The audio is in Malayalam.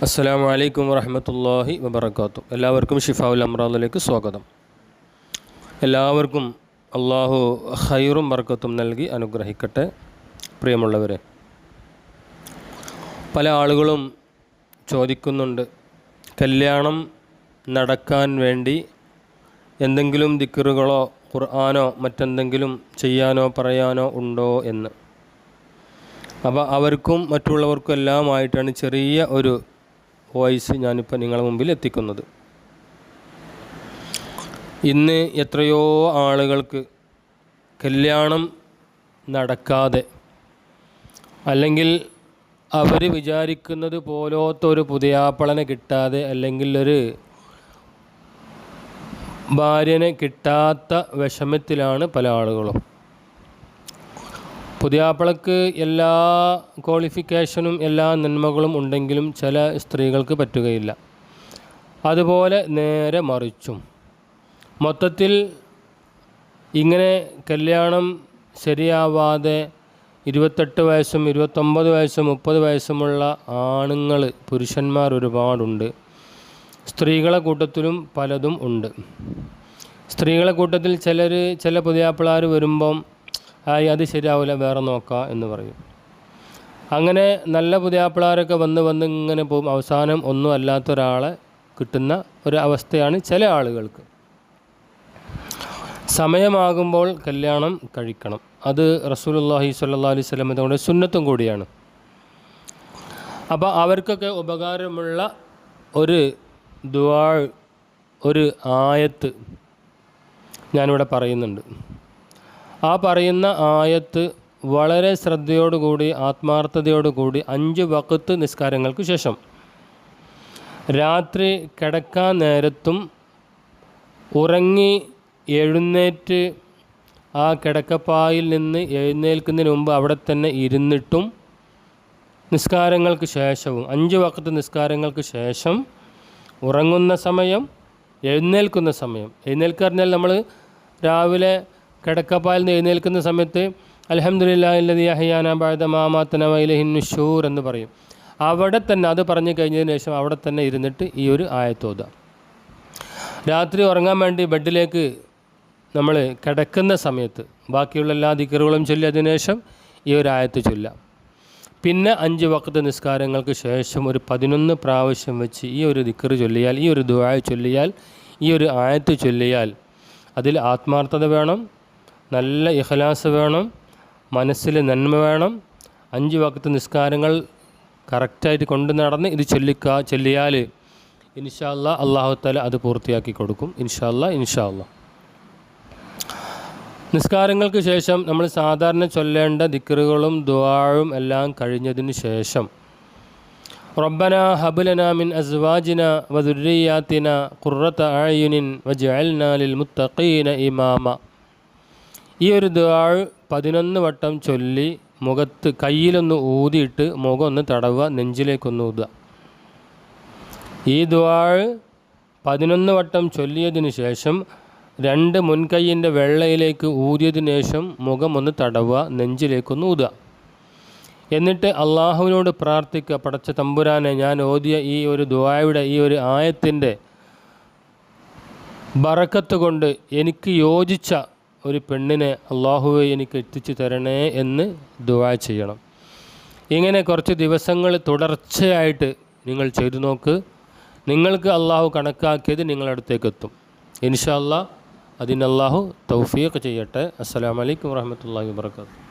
അസ്സലാമു അലൈക്കും വറഹ്മത്തുള്ളാഹി വബറകാതുഹു. എല്ലാവർക്കും ഷിഫാഉൽ അംറാദിലേക്ക് സ്വാഗതം. എല്ലാവർക്കും അള്ളാഹു ഖൈറും ബർക്കത്തും നൽകി അനുഗ്രഹിക്കട്ടെ. പ്രിയമുള്ളവരെ, പല ആളുകളും ചോദിക്കുന്നുണ്ട്, കല്യാണം നടക്കാൻ വേണ്ടി എന്തെങ്കിലും ദിക്റുകളോ ഖുർആനോ മറ്റെന്തെങ്കിലും ചെയ്യാനോ പറയാനോ ഉണ്ടോ എന്ന്. അപ്പോൾ അവർക്കും മറ്റുള്ളവർക്കും എല്ലാമായിട്ടാണ് ചെറിയ ഒരു വോയിസ് ഞാനിപ്പോൾ നിങ്ങളുടെ മുമ്പിൽ എത്തിക്കുന്നത്. ഇന്ന് എത്രയോ ആളുകൾക്ക് കല്യാണം നടക്കാതെ, അല്ലെങ്കിൽ അവർ വിചാരിക്കുന്നത് പോലത്തെ ഒരു പുതിയാപ്പളനെ കിട്ടാതെ, അല്ലെങ്കിൽ ഒരു ഭാര്യനെ കിട്ടാത്ത വിഷമത്തിലാണ് പല ആളുകളും. പുതിയാപ്പളക്ക് എല്ലാ ക്വാളിഫിക്കേഷനും എല്ലാ നന്മകളും ഉണ്ടെങ്കിലും ചില സ്ത്രീകൾക്ക് പറ്റുകയില്ല. അതുപോലെ നേരെ മറിച്ചും മൊത്തത്തിൽ ഇങ്ങനെ കല്യാണം ശരിയാവാതെ 28 വയസ്സും 29 വയസ്സും 30 വയസ്സുമുള്ള ആണുങ്ങൾ, പുരുഷന്മാർ ഒരുപാടുണ്ട്. സ്ത്രീകളെ കൂട്ടത്തിലും പലതും ഉണ്ട്. സ്ത്രീകളെ കൂട്ടത്തിൽ ചില പുതിയാപ്പിളാർ വരുമ്പം അത് ശരിയാവില്ല, വേറെ നോക്കാം എന്ന് പറയും. അങ്ങനെ നല്ല പുതിയാപ്പിളാരൊക്കെ വന്ന് ഇങ്ങനെ പോകും. അവസാനം ഒന്നും അല്ലാത്തൊരാളെ കിട്ടുന്ന ഒരു അവസ്ഥയാണ് ചില ആളുകൾക്ക്. സമയമാകുമ്പോൾ കല്യാണം കഴിക്കണം. അത് റസൂലുള്ളാഹി സ്വല്ലല്ലാഹു അലൈഹി വസല്ലം തങ്ങളുടെ സുന്നത്തും കൂടിയാണ്. അപ്പോൾ അവർക്കൊക്കെ ഉപകാരമുള്ള ഒരു ദുആ, ഒരു ആയത്ത് ഞാനിവിടെ പറയുന്നുണ്ട്. ആ പറയുന്ന ആയത്ത് വളരെ ശ്രദ്ധയോടുകൂടി ആത്മാർത്ഥതയോടുകൂടി 5 വഖത്ത് നിസ്കാരങ്ങൾക്ക് ശേഷം, രാത്രി കിടക്കാൻ നേരത്തും, ഉറങ്ങി എഴുന്നേറ്റ് ആ കിടക്കപ്പായിൽ നിന്ന് എഴുന്നേൽക്കുന്നതിന് മുമ്പ് അവിടെ തന്നെ ഇരുന്നിട്ടും നിസ്കാരങ്ങൾക്ക് ശേഷവും, 5 വഖത്ത് നിസ്കാരങ്ങൾക്ക് ശേഷം, ഉറങ്ങുന്ന സമയം, എഴുന്നേൽക്കുന്ന സമയം. എഴുന്നേൽക്കുക പറഞ്ഞാൽ നമ്മൾ രാവിലെ കിടക്കപ്പായിൽ നിന്ന് എഴുന്നേൽക്കുന്ന സമയത്ത് അൽഹംദുലില്ലാഹി അല്ലദീ അഹ്യാനാ ബഅദ മാ അമാതനാ വഇലൈഹിൻ നുശൂർ എന്ന് പറയും. അവിടെ തന്നെ അത് പറഞ്ഞു കഴിഞ്ഞതിന് ശേഷം അവിടെ തന്നെ ഇരുന്നിട്ട് ഈ ഒരു ആയത്ത് ഓതുക. രാത്രി ഉറങ്ങാൻ വേണ്ടി ബെഡിലേക്ക് നമ്മൾ കിടക്കുന്ന സമയത്ത് ബാക്കിയുള്ള എല്ലാ ദിക്റുകളും ചൊല്ലി അതിന് ശേഷം ഈ ഒരു ആയത്ത് ചൊല്ലാം. പിന്നെ 5 വഖത്ത് നിസ്കാരങ്ങൾക്ക് ശേഷം ഒരു 11 പ്രാവശ്യം വെച്ച് ഈ ഒരു ദിക്റ് ചൊല്ലിയാൽ, ഈ ഒരു ദുആ ചൊല്ലിയാൽ, ഈ ഒരു ആയത്ത് ചൊല്ലിയാൽ, അതിൽ ആത്മാർത്ഥത വേണം, നല്ല ഇഖ്ലാസ് വേണം, മനസ്സിൽ നന്മ വേണം. 5 വഖത്ത് നിസ്കാരങ്ങൾ കറക്റ്റായിട്ട് കൊണ്ട് നടന്ന് ഇത് ചൊല്ലിയാൽ ഇൻഷാ അല്ലാഹ് അല്ലാഹു തആല അത് പൂർത്തിയാക്കി കൊടുക്കും. ഇൻഷാ അല്ലാഹ്. നിസ്കാരങ്ങൾക്ക് ശേഷം നമ്മൾ സാധാരണ ചൊല്ലേണ്ട ദിക്റുകളും ദുആയും എല്ലാം കഴിഞ്ഞതിന് ശേഷം റബ്ബനാ ഹബ് ലനാ മിൻ അസ്വാജിനാ വദുർരിയാതിനാ ഖുർറത അഅ്യുനിൻ വജഅൽനാ ലിൽ മുത്തഖീന ഇമാമ. ഈ ഒരു ദുആ 11 വട്ടം ചൊല്ലി മുഖത്ത് കയ്യിലൊന്ന് ഊതിയിട്ട് മുഖം ഒന്ന് തടവുക, നെഞ്ചിലേക്കൊന്ന് ഊതുക. ഈ ദുആ 11 വട്ടം ചൊല്ലിയതിന് ശേഷം 2 മുൻകൈയിൻ്റെ വെള്ളയിലേക്ക് ഊതിയതിനു ശേഷം മുഖം ഒന്ന് തടവുക, നെഞ്ചിലേക്കൊന്ന് ഊതുക. എന്നിട്ട് അള്ളാഹുവിനോട് പ്രാർത്ഥിക്കുക, പടച്ച തമ്പുരാനെ, ഞാൻ ഓതിയ ഈ ഒരു ദുആയുടെ ഈ ഒരു ആയത്തിൻ്റെ ബറക്കത്ത് കൊണ്ട് എനിക്ക് യോജിച്ച ഒരു പെണ്ണിനെ അള്ളാഹുവെ എനിക്ക് എത്തിച്ചു തരണേ എന്ന് ദുആ ചെയ്യണം. ഇങ്ങനെ കുറച്ച് ദിവസങ്ങൾ തുടർച്ചയായിട്ട് നിങ്ങൾ ചെയ്തു നോക്ക്. നിങ്ങൾക്ക് അള്ളാഹു കണക്കാക്കിയത് നിങ്ങളുടെ അടുത്തേക്ക് എത്തും. ഇൻഷാ അല്ലാഹ് അതിന് അള്ളാഹു തൗഫീഖ് ചെയ്യട്ടെ. അസ്സലാമു അലൈക്കും വറഹ്മത്തുള്ളാഹി വബറകാതുഹു.